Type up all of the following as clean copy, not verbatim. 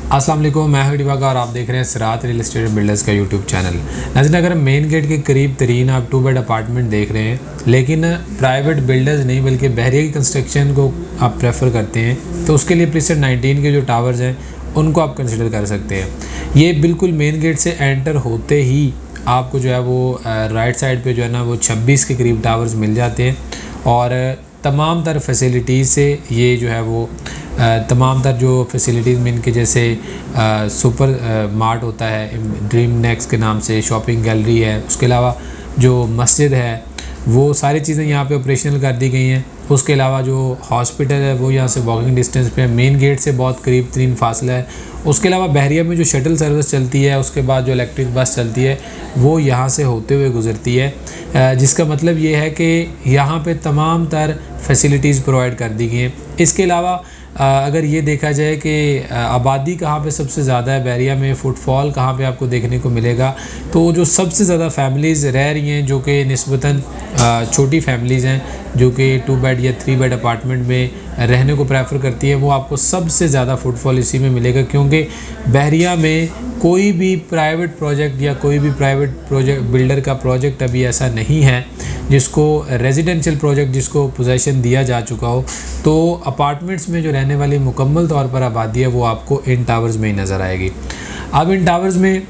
अस्सलाम वालेकुम, मैं हूं दिवाकर और आप देख रहे हैं सिरात रियल एस्टेट बिल्डर्स का यूट्यूब चैनल। नाज़रीन, अगर मेन गेट के करीब तरीन आप 2 बेड अपार्टमेंट देख रहे हैं लेकिन प्राइवेट बिल्डर्स नहीं बल्कि बहरिया की कंस्ट्रक्शन को आप प्रेफर करते हैं तो उसके लिए प्रीसेट 19 के जो टावर्स हैं उनको आप कंसिडर कर सकते हैं। ये बिल्कुल मेन गेट से एंटर होते ही आपको जो है वो राइट साइड पर जो है ना वो 26 के करीब टावर्स मिल जाते हैं और तमाम तर फैसिलिटीज़ से ये जो है वो तमाम तर जो फैसिलिटीज़ में इनके जैसे सुपर मार्ट होता है, ड्रीम नेक्स्ट के नाम से शॉपिंग गैलरी है, उसके अलावा जो मस्जिद है वो सारी चीज़ें यहाँ पे ऑपरेशनल कर दी गई हैं। उसके अलावा जो हॉस्पिटल है वो यहाँ से वॉकिंग डिस्टेंस पे है, मेन गेट से बहुत करीब तरीन फासला है। उसके अलावा बहरिया में जो शटल सर्विस चलती है, उसके बाद जो इलेक्ट्रिक बस चलती है वो यहाँ से होते हुए गुज़रती है, जिसका मतलब ये है कि यहाँ पे तमाम तर फैसिलिटीज़ प्रोवाइड कर दी गई हैं। इसके अलावा अगर ये देखा जाए कि आबादी कहाँ पे सबसे ज़्यादा है बहरिया में, फुटफॉल कहाँ पे आपको देखने को मिलेगा, तो जो सबसे ज़्यादा फैमिलीज़ रह रही हैं जो कि निस्बतन छोटी फैमिलीज़ हैं जो कि 2 बेड या 3 बेड अपार्टमेंट में रहने को प्रेफर करती है, वो आपको सबसे ज़्यादा फुटफॉल इसी में मिलेगा। क्योंकि बहरिया में कोई भी प्राइवेट प्रोजेक्ट या कोई भी प्राइवेट प्रोजेक्ट बिल्डर का प्रोजेक्ट अभी ऐसा नहीं है जिसको रेजिडेंशियल प्रोजेक्ट जिसको पोजेसन दिया जा चुका हो। तो अपार्टमेंट्स में जो रहने वाली मुकम्मल तौर पर आबादी है वो आपको इन टावर्स में ही नज़र आएगी। अब इन टावर्स में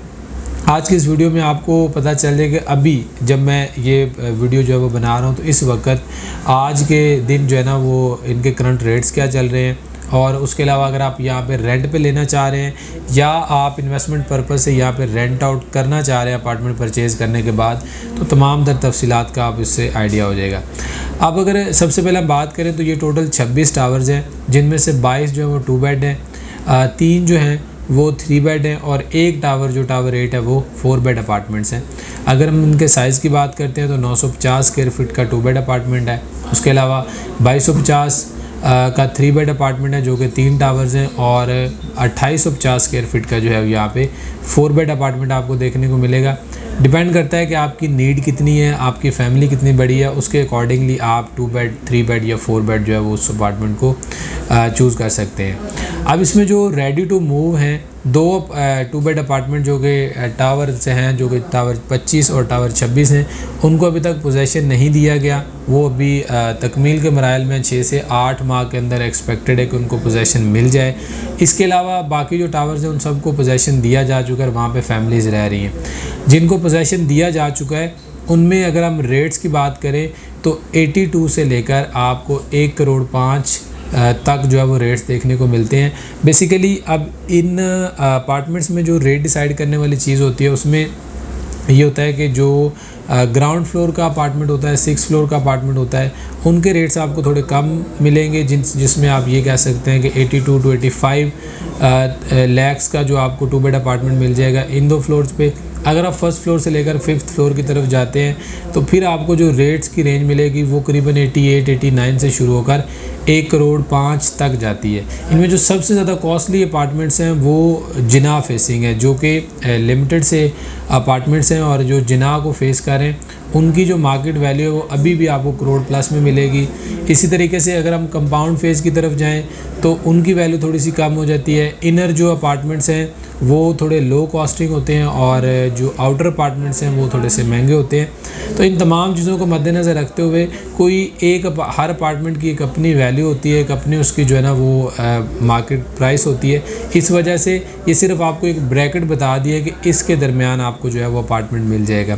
आज की इस वीडियो में आपको पता चल जाएगा कि अभी जब मैं ये वीडियो जो है वो बना रहा हूँ तो इस वक्त आज के दिन जो है ना वो इनके करंट रेट्स क्या चल रहे हैं, और उसके अलावा अगर आप यहाँ पे रेंट पे लेना चाह रहे हैं या आप इन्वेस्टमेंट पर्पस से यहाँ पे रेंट आउट करना चाह रहे हैं अपार्टमेंट परचेज़ करने के बाद, तो तमाम तर तफसीलात का आप इससे आइडिया हो जाएगा। अब अगर सबसे पहले हम बात करें तो ये टोटल 26 टावर्स हैं जिनमें से 22 जो है वो 2 बेड हैं, 3 जो हैं वो 3 बेड हैं और एक टावर जो टावर 8 है वो 4 बेड अपार्टमेंट्स हैं। अगर हम इनके साइज़ की बात करते हैं तो 950 स्क्वायर फीट का 2 बेड अपार्टमेंट है। उसके अलावा 2250 का 3 बेड अपार्टमेंट है जो कि 3 टावर्स हैं, और 2850 स्क्वायर फीट का जो है यहाँ पे 4 बेड अपार्टमेंट आपको देखने को मिलेगा। डिपेंड करता है कि आपकी नीड कितनी है, आपकी फैमिली कितनी बड़ी है, उसके अकॉर्डिंगली आप 2 बेड 3 बेड या 4 बेड जो है वो उस अपार्टमेंट को चूज़ कर सकते हैं। अब इसमें जो रेडी टू मूव हैं 2 बेड अपार्टमेंट जो कि टावर से हैं, जो कि टावर 25 और टावर 26 हैं, उनको अभी तक पोजेसन नहीं दिया गया। वो अभी तकमील के मराइल में 6 से 8 माह के अंदर एक्सपेक्टेड है कि उनको पोजेसन मिल जाए। इसके अलावा बाकी जो टावर्स हैं उन सबको पोजेसन दिया जा चुका है, वहाँ पे फैमिलीज़ रह रही हैं। जिनको पोजेसन दिया जा चुका है उनमें अगर हम रेट्स की बात करें तो 82 से लेकर आपको 1 करोड़ 5 तक जो है वो रेट्स देखने को मिलते हैं। बेसिकली अब इन अपार्टमेंट्स में जो रेट डिसाइड करने वाली चीज़ होती है उसमें ये होता है कि जो ग्राउंड फ्लोर का अपार्टमेंट होता है, 6 फ्लोर का अपार्टमेंट होता है, उनके रेट्स आपको थोड़े कम मिलेंगे, जिसमें आप ये कह सकते हैं कि 82 to 85 लैक्स का जो आपको 2 बेड अपार्टमेंट मिल जाएगा इन 2 फ्लोर्स पे। अगर आप फर्स्ट फ्लोर से लेकर 5th फ्लोर की तरफ जाते हैं तो फिर आपको जो रेट्स की रेंज मिलेगी वो करीबन 88-89 से शुरू होकर 1 करोड़ 5 तक जाती है। इनमें जो सबसे ज़्यादा कॉस्टली अपार्टमेंट्स हैं वो जिना फेसिंग है, जो कि लिमिटेड से अपार्टमेंट्स हैं और जो जिना को फेस करें उनकी जो मार्केट वैल्यू है वो अभी भी आपको करोड़ प्लस में मिलेगी। इसी तरीके से अगर हम कंपाउंड फेज़ की तरफ जाएं तो उनकी वैल्यू थोड़ी सी कम हो जाती है। इनर जो अपार्टमेंट्स हैं वो थोड़े लो कॉस्टिंग होते हैं और जो आउटर अपार्टमेंट्स हैं वो थोड़े से महंगे होते हैं। तो इन तमाम चीज़ों को मद्देनज़र रखते हुए हर अपार्टमेंट की एक अपनी वैल्यू होती है, एक अपनी उसकी जो है ना वो मार्केट प्राइस होती है। इस वजह से ये सिर्फ आपको एक ब्रैकेट बता दिया कि इसके दरमियान आपको जो है वो अपार्टमेंट मिल जाएगा।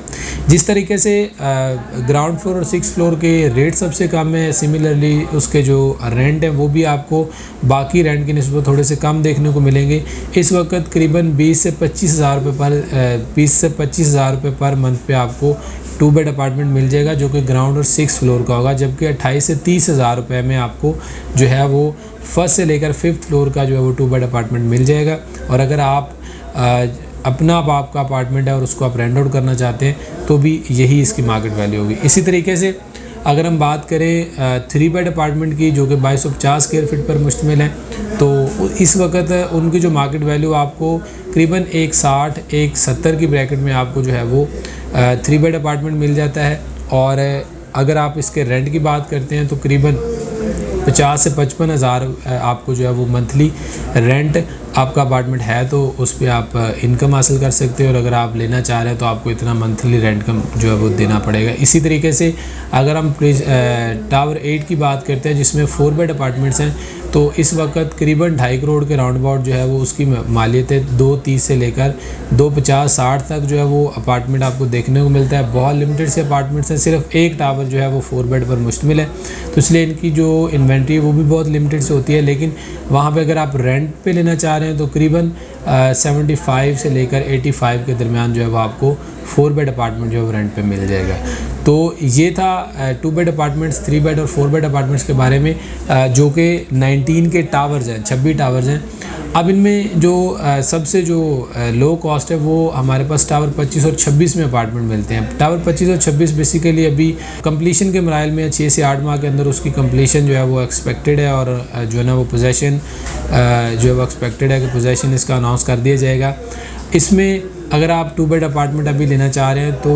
जिस तरीके से ग्राउंड फ्लोर और 6 फ्लोर के रेट सबसे कम है, सिमिलरली उसके जो रेंट है वो भी आपको बाकी रेंट की निस्बत थोड़े से कम देखने को मिलेंगे। इस वक्त करीबन 20 से 25 हज़ार रुपये पर मंथ पे आपको 2 बेड अपार्टमेंट मिल जाएगा जो कि ग्राउंड और 6 फ्लोर का होगा, जबकि 28 से 30 हज़ार रुपये में आपको जो है वो फर्स्ट से लेकर 5th फ्लोर का जो है वो 2 बेड अपार्टमेंट मिल जाएगा। और अगर आप अपना आपका अपार्टमेंट है और उसको आप रेंट आउट करना चाहते हैं तो भी यही इसकी मार्केट वैल्यू होगी। इसी तरीके से अगर हम बात करें 3 बेड अपार्टमेंट की जो कि 2250 स्क्वायर फीट पर मुश्तमिल है, तो इस वक्त उनकी जो मार्केट वैल्यू आपको करीबन 160-170 की ब्रैकेट में आपको जो है वो 3 बेड अपार्टमेंट मिल जाता है। और अगर आप इसके रेंट की बात करते हैं तो करीबन 50 से 55 हज़ार आपको जो है वो मंथली रेंट आपका अपार्टमेंट है तो उस पे आप इनकम हासिल कर सकते हो, और अगर आप लेना चाह रहे हैं तो आपको इतना मंथली रेंट कम जो है वो देना पड़ेगा। इसी तरीके से अगर हम टावर 8 की बात करते हैं जिसमें 4 बेड अपार्टमेंट्स हैं, तो इस वक्त करीबन 2.5 करोड़ के राउंड अबाउट जो है वो उसकी मालियत है। 230 से लेकर 250-60 तक जो है वो अपार्टमेंट आपको देखने को मिलता है। बहुत लिमिटेड से अपार्टमेंट्स हैं, सिर्फ एक टावर जो है वो 4 बेड पर मुश्तमिल है, तो इसलिए इनकी जो इन्वेंट्री है वो भी बहुत लिमिटेड से होती है। लेकिन वहाँ पे अगर आप रेंट पे लेना चाह रहे हैं तो करीबन 75 से लेकर 85 के दरमियान जो है वो आपको 4 बेड अपार्टमेंट जो है वो रेंट पे मिल जाएगा। तो ये था 2 बेड अपार्टमेंट्स, 3 बेड और 4 बेड अपार्टमेंट्स के बारे में, जो कि 19 के टावर्स हैं, 26 टावर्स हैं। अब इनमें जो सबसे जो लो कॉस्ट है वो हमारे पास टावर 25 और 26 में अपार्टमेंट मिलते हैं। टावर 25 और 26 बेसिकली अभी कंप्लीशन के मराइल में 6 से 8 माह के अंदर उसकी कंप्लीशन जो है वो एक्सपेक्टेड है, और जो है ना वो पोजेसन जो है वो एक्सपेक्टेड है कि पोजेसन इसका अनाउंस कर दिया जाएगा। इसमें अगर आप 2 बेड अपार्टमेंट अभी लेना चाह रहे हैं तो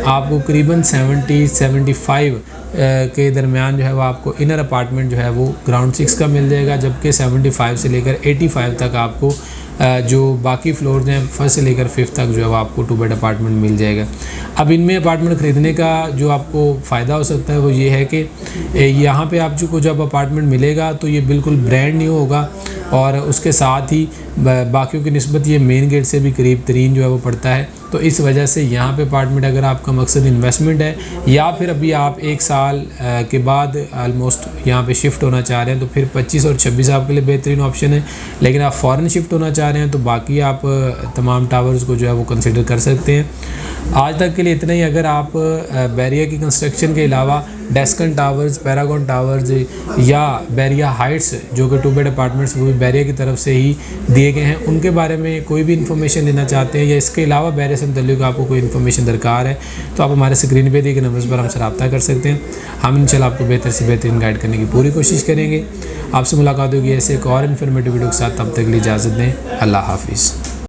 आपको करीबन 70-75 के दरमियान जो है वो आपको इनर अपार्टमेंट जो है वो ग्राउंड 6 का मिल जाएगा, जबकि 75 से लेकर 85 तक आपको जो बाकी फ्लोर्स हैं फर्स्ट से लेकर 5th तक जो है वो आपको 2 बेड अपार्टमेंट मिल जाएगा। अब इनमें अपार्टमेंट ख़रीदने का जो आपको फ़ायदा हो सकता है वो ये है कि यहाँ पे आपको जब अपार्टमेंट मिलेगा तो ये बिल्कुल ब्रांड न्यू होगा, और उसके साथ ही बाकियों की निस्बत ये मेन गेट से भी करीब तरीन जो है वो पड़ता है। तो इस वजह से यहाँ पे अपार्टमेंट अगर आपका मकसद इन्वेस्टमेंट है, या फिर अभी आप 1 साल के बाद आलमोस्ट यहाँ पे शिफ्ट होना चाह रहे हैं, तो फिर 25 और 26 आपके लिए बेहतरीन ऑप्शन है। लेकिन आप फ़ौरन शिफ्ट होना चाह रहे हैं तो बाकी आप तमाम टावर्स को जो है वो कंसिडर कर सकते हैं। आज तक के लिए इतना ही। अगर आप बैरिया की कंस्ट्रक्शन के अलावा डेस्कन टावर्स, पैरागॉन टावर्स या बैरिया हाइट्स जो कि 2 बेड अपार्टमेंट्स वो भी बैरिया की तरफ से ही दिए गए हैं, उनके बारे में कोई भी इन्फॉर्मेशन लेना चाहते हैं, या इसके अलावा बैरिया से मुतल्लिक़ आपको कोई इन्फॉर्मेशन दरकार है, तो आप हमारे स्क्रीन पे दिए गए नंबर्स पर हमसे रब्ता कर सकते हैं। हम इंशाल्लाह आपको बेहतर से बेहतरीन गाइड करने की पूरी कोशिश करेंगे। आपसे मुलाकात होगी ऐसे एक और इन्फॉर्मेटिव वीडियो के साथ। तब तक के लिए इजाज़त दें। अल्लाह हाफिज़।